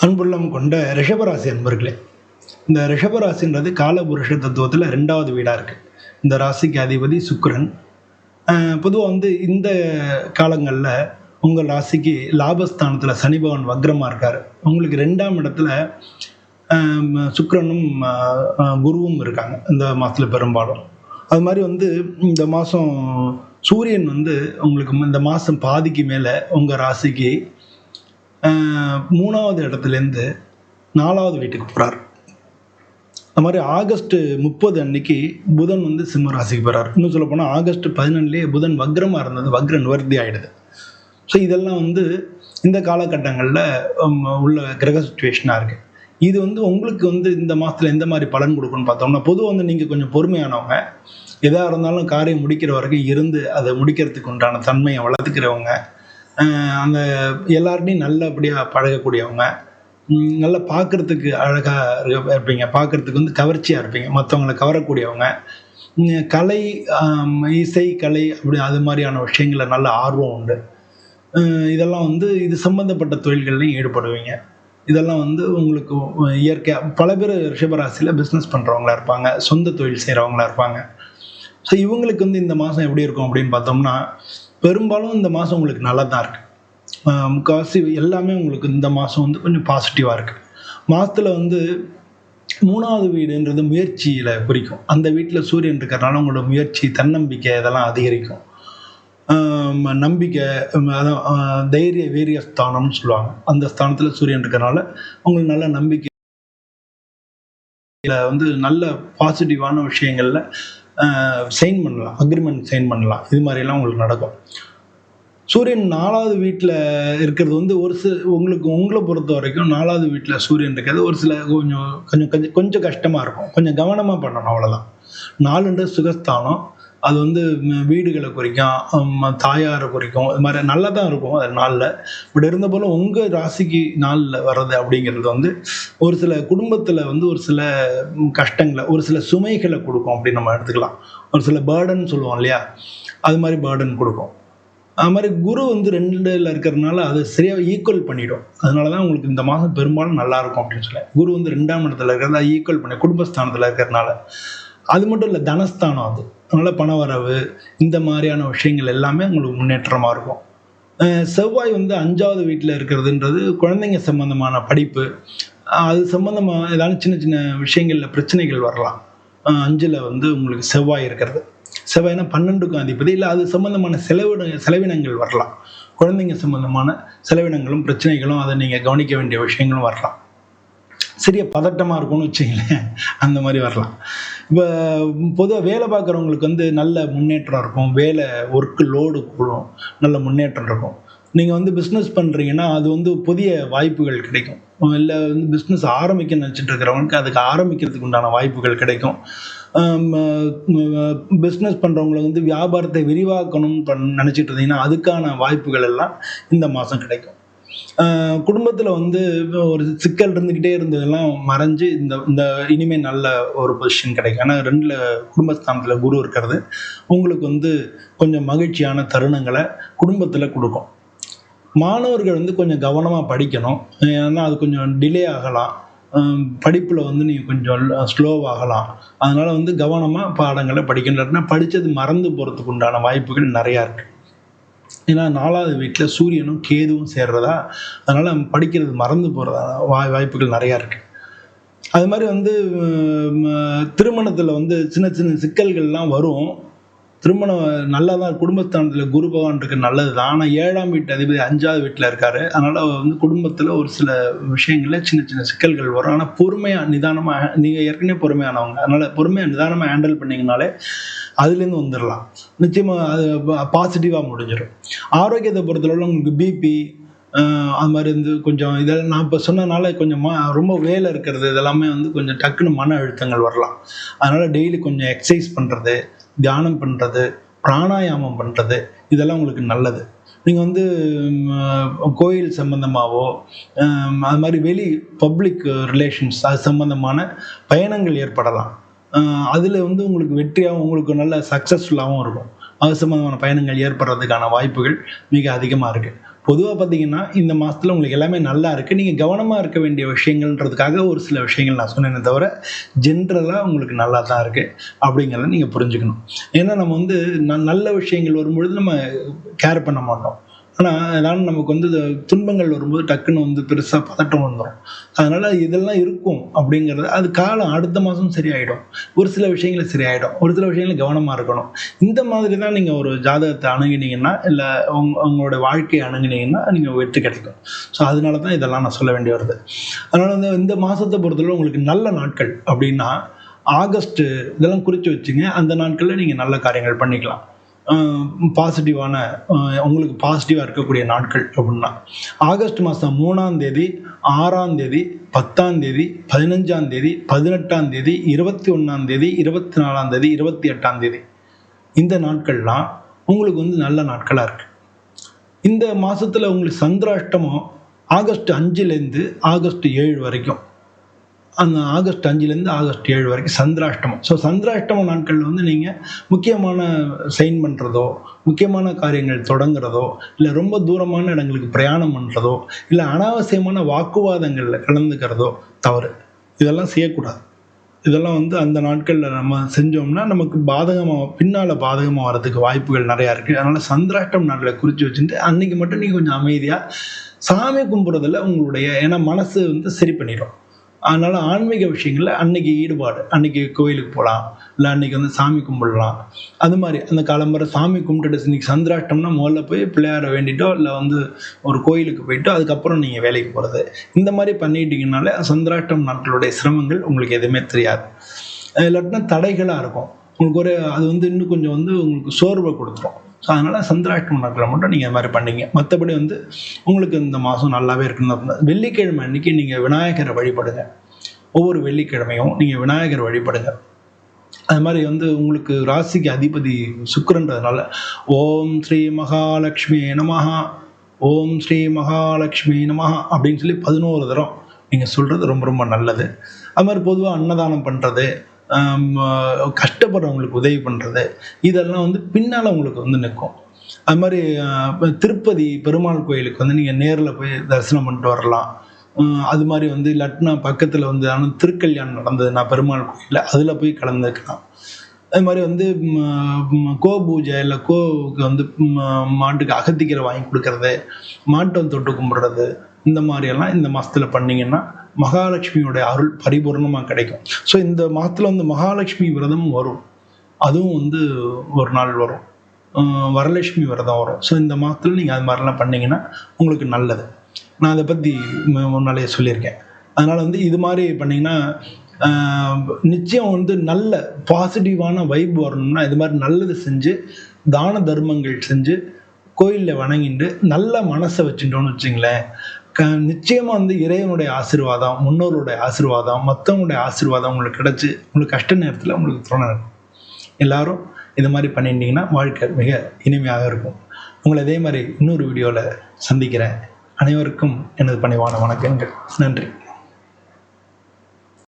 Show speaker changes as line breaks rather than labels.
அன்புள்ளம் கொண்ட ரிஷபராசி அன்பர்களே, இந்த ரிஷபராசின்றது காலபுருஷ தத்துவத்தில் ரெண்டாவது வீடாக இருக்குது. இந்த ராசிக்கு அதிபதி சுக்கிரன். பொதுவாக இந்த காலங்களில் உங்கள் ராசிக்கு லாபஸ்தானத்தில் சனி பகவான் வக்ரமாக இருக்கார். உங்களுக்கு ரெண்டாம் இடத்துல சுக்கிரனும் குருவும் இருக்காங்க இந்த மாதத்தில் பெரும்பாலும். அது மாதிரி இந்த மாதம் சூரியன் உங்களுக்கு இந்த மாதம் பாதிக்கு மேலே உங்கள் ராசிக்கு 3வது இடத்துலேருந்து 4வது வீட்டுக்கு போகிறார். அது மாதிரி ஆகஸ்ட் 30 அன்னைக்கு புதன் சிம்ம ராசிக்கு போகிறார். இன்னும் சொல்ல போனால் ஆகஸ்ட் 11 புதன் வக்ரமாக இருந்தது, வக்ர நிவர்த்தி ஆகிடுது. ஸோ இதெல்லாம் இந்த காலகட்டங்களில் உள்ள கிரக சுச்சுவேஷனாக இருக்குது. இது உங்களுக்கு இந்த மாதத்தில் எந்த மாதிரி பலன் கொடுக்குன்னு பார்த்தோம்னா, பொதுவாக நீங்கள் கொஞ்சம் பொறுமையானவங்க, எதாக இருந்தாலும் காரியம் முடிக்கிற வரைக்கும் இருந்து அதை முடிக்கிறதுக்கு உண்டான தன்மையை வளர்த்துக்கிறவங்க, அந்த எல்லார்ட்டையும் நல்லபடியாக பழகக்கூடியவங்க, நல்லா பார்க்குறதுக்கு அழகாக இருப்பீங்க, பார்க்குறதுக்கு கவர்ச்சியாக இருப்பீங்க, மற்றவங்களை கவரக்கூடியவங்க, கலை இசை கலை அப்படி அது மாதிரியான விஷயங்களில் நல்ல ஆர்வம் உண்டு. இதெல்லாம் இது சம்மந்தப்பட்ட தொழில்கள்லையும் ஈடுபடுவீங்க. இதெல்லாம் உங்களுக்கு இயற்கையாக பல பேர் ரிஷபராசியில் பிஸ்னஸ் பண்ணுறவங்களா இருப்பாங்க, சொந்த தொழில் செய்கிறவங்களா இருப்பாங்க. ஸோ இவங்களுக்கு இந்த மாதம் எப்படி இருக்கும் அப்படின்னு பார்த்தோம்னா, பெரும்பாலும் இந்த மாதம் உங்களுக்கு நல்லா தான் இருக்குது. முக்கால்வாசி எல்லாமே உங்களுக்கு இந்த மாதம் கொஞ்சம் பாசிட்டிவாக இருக்குது. மாதத்தில் 3வது வீடுன்றது முயற்சியில் குறிக்கும். அந்த வீட்டில் சூரியன் இருக்கிறனால உங்களோட முயற்சி, தன்னம்பிக்கை இதெல்லாம் அதிகரிக்கும். நம்பிக்கை, அதான் தைரிய வீரிய ஸ்தானம்னு சொல்லுவாங்க. அந்த ஸ்தானத்தில் சூரியன் இருக்கிறனால உங்களுக்கு நல்ல நம்பிக்கை, நல்ல பாசிட்டிவான விஷயங்களில் சைன் பண்ணலாம், அக்ரிமெண்ட் சைன் பண்ணலாம். இது மாதிரிலாம் உங்களுக்கு நடக்கும். சூரியன் 4வது வீட்டில் இருக்கிறது உங்களை பொறுத்த வரைக்கும் 4வது வீட்டில் சூரியன் இருக்கிறது ஒரு சில கொஞ்சம் கஷ்டமாக இருக்கும். கொஞ்சம் கவனமாக பண்ணணும், அவ்வளோதான். 4ன்ற சுகஸ்தானம், அது வீடுகளை குறிக்கும், தாயாரை குறிக்கும். இது மாதிரி நல்லா தான் இருக்கும் அது நாளில். பட் இருந்த போல உங்கள் ராசிக்கு நாளில் வர்றது அப்படிங்கிறது ஒரு சில குடும்பத்தில் ஒரு சில கஷ்டங்களை, ஒரு சில சுமைகளை கொடுக்கும் அப்படின்னு நம்ம எடுத்துக்கலாம். ஒரு சில பேர்டன் சொல்லுவோம் இல்லையா, அது மாதிரி பேர்டன் கொடுக்கும். அது மாதிரி குரு 2ல் இருக்கிறதுனால அது சரியாக ஈக்குவல் பண்ணிடும். அதனால தான் உங்களுக்கு இந்த மாதம் பெரும்பாலும் நல்லாயிருக்கும் அப்படின்னு சொல்லி. குரு 2ஆம் இடத்துல இருக்கிறதா ஈக்குவல் பண்ணி குடும்பஸ்தானத்தில் இருக்கிறதுனால. அது மட்டும் இல்லை, தனஸ்தானம் அது. அதனால் பணவரவு இந்த மாதிரியான விஷயங்கள் எல்லாமே உங்களுக்கு முன்னேற்றமாக இருக்கும். செவ்வாய் 5வது வீட்டில் இருக்கிறதுன்றது குழந்தைங்க சம்மந்தமான படிப்பு, அது சம்மந்தமாக ஏதாவது சின்ன சின்ன விஷயங்களில் பிரச்சனைகள் வரலாம். 5ல் உங்களுக்கு செவ்வாய் இருக்கிறது. செவ்வாய்னா 12க்கும் அதிபதி. இல்லை, அது சம்மந்தமான செலவினங்கள் வரலாம். குழந்தைங்க சம்மந்தமான செலவினங்களும் பிரச்சனைகளும், அதை நீங்கள் கவனிக்க வேண்டிய விஷயங்களும் வரலாம். சரியா பதட்டமாக இருக்கும்னு வச்சுங்களேன், அந்த மாதிரி வரலாம். இப்போ பொதுவாக வேலை பார்க்குறவங்களுக்கு நல்ல முன்னேற்றம் இருக்கும். வேலை ஒர்க்கு லோடு கூடும், நல்ல முன்னேற்றம் இருக்கும். நீங்கள் பிஸ்னஸ் பண்ணுறீங்கன்னா அது புதிய வாய்ப்புகள் கிடைக்கும். இல்லை பிஸ்னஸ் ஆரம்பிக்க நினச்சிட்டு இருக்கிறவங்களுக்கு அதுக்கு ஆரம்பிக்கிறதுக்கு உண்டான வாய்ப்புகள் கிடைக்கும். பிஸ்னஸ் பண்ணுறவங்களுக்கு வியாபாரத்தை விரிவாக்கணும்னு நினச்சிட்டு இருந்தீங்கன்னா அதுக்கான வாய்ப்புகள் எல்லாம் இந்த மாதம் கிடைக்கும். குடும்பத்தில் ஒரு சிக்கல் இருந்துக்கிட்டே இருந்ததெல்லாம் மறைஞ்சு இந்த இனிமேல் நல்ல ஒரு பொசிஷன் கிடைக்கும். ஏன்னா 2ல் குடும்பஸ்தானத்தில் குரு இருக்கிறது உங்களுக்கு கொஞ்சம் மகிழ்ச்சியான தருணங்களை குடும்பத்தில் கொடுக்கும். மாணவர்கள் கொஞ்சம் கவனமாக படிக்கணும். ஏன்னா அது கொஞ்சம் டிலே ஆகலாம். படிப்பில் நீங்கள் கொஞ்சம் ஸ்லோவாகலாம். அதனால் கவனமாக பாடங்களை படிக்கின்றன. படித்தது மறந்து போகிறதுக்கு உண்டான வாய்ப்புகள் நிறையா இருக்குது. ஏன்னா 4வது வீட்டில் சூரியனும் கேதுவும் சேர்றதா, அதனால் படிக்கிறது மறந்து போகிறதா வாய்ப்புகள் நிறையா இருக்குது. அது மாதிரி திருமணத்தில் சின்ன சின்ன சிக்கல்கள்லாம் வரும். திருமணம் நல்லா தான், குடும்பஸ்தானத்தில் குரு பகவான் இருக்கு, நல்லது தான். ஆனால் 7ஆம் வீட்டு அதிபதி 5வது வீட்டில் இருக்காரு. அதனால் குடும்பத்தில் ஒரு சில விஷயங்களில் சின்ன சின்ன சிக்கல்கள் வரும். ஆனால் பொறுமையாக நிதானமாக, நீங்கள் ஏற்கனவே பொறுமையானவங்க, அதனால் பொறுமையாக நிதானமாக ஹேண்டில் பண்ணிங்கனாலே அதுலேருந்து வந்துடலாம். நிச்சயமாக அது பாசிட்டிவாக முடிஞ்சிடும். ஆரோக்கியத்தை பொறுத்தளவில் உங்களுக்கு பிபி அது மாதிரி கொஞ்சம் இதெல்லாம் நான் இப்போ சொன்னதுனால கொஞ்சம் ரொம்ப வேலை இருக்கிறது இதெல்லாமே கொஞ்சம் டக்குன்னு மன அழுத்தங்கள் வரலாம். அதனால் டெய்லி கொஞ்சம் எக்ஸசைஸ் பண்ணுறது, தியானம் பண்ணுறது, பிராணாயாமம் பண்ணுறது, இதெல்லாம் உங்களுக்கு நல்லது. நீங்கள் கோயில் சம்மந்தமாகவோ அது மாதிரி வெளி பப்ளிக் ரிலேஷன்ஸ் அது சம்மந்தமான பயணங்கள் ஏற்படலாம். அதில் உங்களுக்கு வெற்றியாகவும் உங்களுக்கு நல்ல சக்ஸஸ்ஃபுல்லாகவும் இருக்கும். அது சம்மந்தமான பயணங்கள் ஏற்படுறதுக்கான வாய்ப்புகள் மிக அதிகமாக இருக்குது. பொதுவாக பார்த்தீங்கன்னா இந்த மாதத்தில் உங்களுக்கு எல்லாமே நல்லா இருக்குது. நீங்கள் கவனமாக இருக்க வேண்டிய விஷயங்கள்ன்றதுக்காக ஒரு சில விஷயங்கள் நான் சொன்னேனே தவிர, ஜென்ரலாக உங்களுக்கு நல்லா தான் இருக்குது அப்படிங்கிறத நீங்கள் புரிஞ்சுக்கணும். ஏன்னா நம்ம வந்து நல்ல விஷயங்கள் வரும்பொழுது நம்ம கேர் பண்ண மாட்டோம். ஆனால் ஏதாவது நமக்கு வந்து துன்பங்கள் வரும்போது டக்குன்னு வந்து பெருசாக பதட்டம் வந்துடும். அதனால் இதெல்லாம் இருக்கும் அப்படிங்கிறது அது காலம் அடுத்த மாதம் சரியாயிடும். ஒரு சில விஷயங்கள் சரியாயிடும். ஒரு சில விஷயங்கள் கவனமாக இருக்கணும். இந்த மாதிரி தான் நீங்கள் ஒரு ஜாதகத்தை அணுகினீங்கன்னா, இல்லை உங்களோட வாழ்க்கையை அணுகினீங்கன்னா நீங்கள் வெற்றி கிடைக்கும். ஸோ அதனால தான் இதெல்லாம் நான் சொல்ல வேண்டி வருது. அதனால் வந்து இந்த மாதத்தை பொறுத்தவரை உங்களுக்கு நல்ல நாட்கள் அப்படின்னா ஆகஸ்ட் இதெல்லாம் குறித்து வச்சுங்க. அந்த நாட்களில் நீங்கள் நல்ல காரியங்கள் பண்ணிக்கலாம். பாசிட்டிவான உங்களுக்கு பாசிட்டிவாக இருக்கக்கூடிய நாட்கள் அப்படின்னா ஆகஸ்ட் மாதம் 3ஆம் தேதி, 6ஆம் தேதி, 10ஆம் தேதி, 15ஆம் தேதி, 18ஆம் தேதி, 21ஆம் தேதி, 24ஆம் தேதி, 28ஆம் தேதி இந்த நாட்கள்லாம் உங்களுக்கு வந்து நல்ல நாட்களாக இருக்குது. இந்த மாதத்தில் உங்களுக்கு சந்திராஷ்டமம் ஆகஸ்ட் 5லேருந்து ஆகஸ்ட் 7 வரைக்கும். அந்த ஆகஸ்ட் 5லேருந்து ஆகஸ்ட் 7 வரைக்கும் சந்திராஷ்டமம். ஸோ சந்திராஷ்டம நாட்களில் வந்து நீங்கள் முக்கியமான சைன் பண்ணுறதோ, முக்கியமான காரியங்கள் தொடங்குறதோ, இல்லை ரொம்ப தூரமான இடங்களுக்கு பிரயாணம் பண்ணுறதோ, இல்லை அனாவசியமான வாக்குவாதங்களில் கலந்துக்கிறதோ தவறு. இதெல்லாம் செய்யக்கூடாது. இதெல்லாம் வந்து அந்த நாட்களில் நம்ம செஞ்சோம்னா நமக்கு பின்னால் பாதகமாக வர்றதுக்கு வாய்ப்புகள் நிறையா இருக்குது. அதனால் சந்திராஷ்டம் நாட்களை குறித்து வச்சுட்டு அன்றைக்கி மட்டும் நீங்கள் கொஞ்சம் அமைதியாக சாமி கும்பிட்றதில் உங்களுடைய ஏன்னா மனசு வந்து சரி பண்ணிடும். அதனால் ஆன்மீக விஷயங்களில் அன்னைக்கு ஈடுபாடு, அன்னைக்கு கோயிலுக்கு போகலாம், இல்லை அன்னைக்கு வந்து சாமி கும்பிடலாம். அது மாதிரி அந்த காலம்பரை சாமி கும்பிட்டுட்டு இன்னைக்கு சந்திராஷ்டம்னா முதல்ல போய் பிள்ளையாரை வேண்டிட்டோ, இல்லை வந்து ஒரு கோயிலுக்கு போயிட்டோ அதுக்கப்புறம் நீங்கள் வேலைக்கு போகிறது. இந்த மாதிரி பண்ணிட்டீங்கனாலே சந்திராஷ்டம் நாட்களுடைய சிரமங்கள் உங்களுக்கு எதுவுமே தெரியாது. இல்லாட்டினா தடைகளாக இருக்கும் உங்களுக்கு. அது வந்து இன்னும் கொஞ்சம் வந்து உங்களுக்கு சோர்வை கொடுத்துரும். ஸோ அதனால் சந்திராஷ்டம நாட்களை மட்டும் நீங்கள் இது மாதிரி பண்ணிங்க. மற்றபடி வந்து உங்களுக்கு இந்த மாதம் நல்லாவே இருக்குன்னு. வெள்ளிக்கிழமை அன்றைக்கி நீங்கள் விநாயகரை வழிபடுங்க. ஒவ்வொரு வெள்ளிக்கிழமையும் நீங்கள் விநாயகரை வழிபடுங்க. அது மாதிரி வந்து உங்களுக்கு ராசிக்கு அதிபதி சுக்கிரன்றதுனால ஓம் ஸ்ரீ மகாலட்சுமி நமஹா, ஓம் ஸ்ரீ மகாலட்சுமி நமஹா அப்படின்னு சொல்லி 11 தரம் நீங்கள் சொல்கிறது ரொம்ப ரொம்ப நல்லது. அது மாதிரி பொதுவாக அன்னதானம் பண்ணுறது, கஷ்டப்படுறவங்களுக்கு உதவி பண்ணுறது, இதெல்லாம் வந்து பின்னால் உங்களுக்கு வந்து நிற்கும். அது மாதிரி திருப்பதி பெருமாள் கோயிலுக்கு வந்து நீங்கள் நேரில் போய் தரிசனம் பண்ணிட்டு வரலாம். அது மாதிரி வந்து இல்லாட்டினா பக்கத்தில் வந்து ஆனால் திருக்கல்யாணம் நடந்ததுன்னா பெருமாள் கோயிலில் அதில் போய் கலந்துக்கலாம். அது மாதிரி வந்து கோ பூஜை இல்லை கோவுக்கு வந்து மாட்டுக்கு அகத்திக்கீரை வாங்கி கொடுக்கறது, மாட்டை தொட்டு கும்பிட்றது, இந்த மாதிரியெல்லாம் இந்த மாதத்தில் பண்ணிங்கன்னா மகாலட்சுமியோடைய அருள் பரிபூர்ணமாக கிடைக்கும். ஸோ இந்த மாதத்தில் வந்து மகாலட்சுமி விரதம் வரும். அதுவும் வந்து ஒரு நாள் வரும். வரலட்சுமி விரதம் வரும். ஸோ இந்த மாதத்தில் நீங்கள் அது மாதிரிலாம் பண்ணிங்கன்னா உங்களுக்கு நல்லது. நான் அதை பற்றி முன்னாலே சொல்லியிருக்கேன். அதனால் வந்து இது மாதிரி பண்ணிங்கன்னா நிச்சயம் வந்து நல்ல பாசிட்டிவான வைப் வரணும்னா இது மாதிரி நல்லது செஞ்சு, தான தர்மங்கள் செஞ்சு, கோயிலில் வணங்கிட்டு நல்ல மனசை வச்சுட்டோன்னு வச்சுங்களேன், நிச்சயமாக வந்து இறைவனுடைய ஆசீர்வாதம், முன்னோருடைய ஆசீர்வாதம், மற்றவங்களுடைய ஆசீர்வாதம் உங்களுக்கு கிடச்சி உங்களுக்கு கஷ்ட நேரத்தில் உங்களுக்கு துணை இருக்கும். எல்லாரும் இது மாதிரி பண்ணிட்டீங்கன்னா வாழ்க்கை மிக இனிமையாக இருக்கும். உங்களை இதே மாதிரி இன்னொரு வீடியோவில் சந்திக்கிறேன். அனைவருக்கும் எனது பணிவான வணக்கங்கள். நன்றி.